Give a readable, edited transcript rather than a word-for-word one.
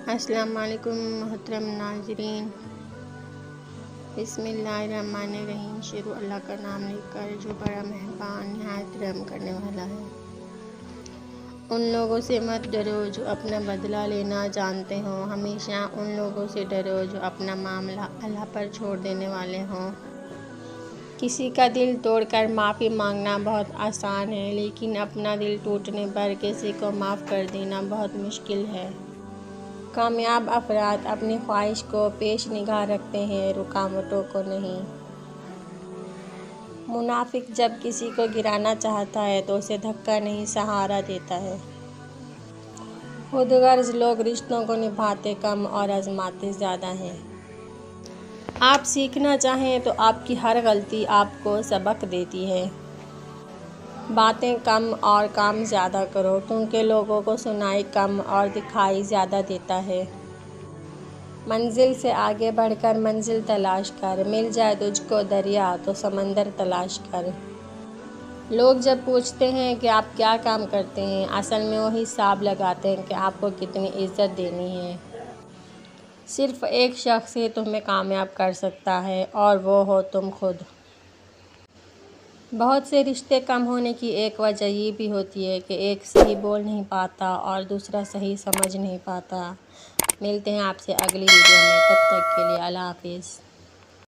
السلام علیکم محترم ناظرین، بسم اللہ الرحمن الرحیم۔ شروع اللہ کا نام لے کر جو بڑا مہربان نہایت رحم کرنے والا ہے۔ ان لوگوں سے مت ڈرو جو اپنا بدلہ لینا جانتے ہوں، ہمیشہ ان لوگوں سے ڈرو جو اپنا معاملہ اللہ پر چھوڑ دینے والے ہوں۔ کسی کا دل توڑ کر معافی مانگنا بہت آسان ہے، لیکن اپنا دل ٹوٹنے پر کسی کو معاف کر دینا بہت مشکل ہے۔ کامیاب افراد اپنی خواہش کو پیش نگاہ رکھتے ہیں، رکاوٹوں کو نہیں۔ منافق جب کسی کو گرانا چاہتا ہے تو اسے دھکا نہیں، سہارا دیتا ہے۔ خود غرض لوگ رشتوں کو نبھاتے کم اور آزماتے زیادہ ہیں۔ آپ سیکھنا چاہیں تو آپ کی ہر غلطی آپ کو سبق دیتی ہے۔ باتیں کم اور کام زیادہ کرو، کیونکہ لوگوں کو سنائی کم اور دکھائی زیادہ دیتا ہے۔ منزل سے آگے بڑھ کر منزل تلاش کر، مل جائے تجھ کو دریا تو سمندر تلاش کر۔ لوگ جب پوچھتے ہیں کہ آپ کیا کام کرتے ہیں، اصل میں وہ حساب لگاتے ہیں کہ آپ کو کتنی عزت دینی ہے۔ صرف ایک شخص ہی تمہیں کامیاب کر سکتا ہے اور وہ ہو تم خود۔ بہت سے رشتے کم ہونے کی ایک وجہ یہ بھی ہوتی ہے کہ ایک صحیح بول نہیں پاتا اور دوسرا صحیح سمجھ نہیں پاتا۔ ملتے ہیں آپ سے اگلی ویڈیو میں، تب تک کے لیے اللہ حافظ۔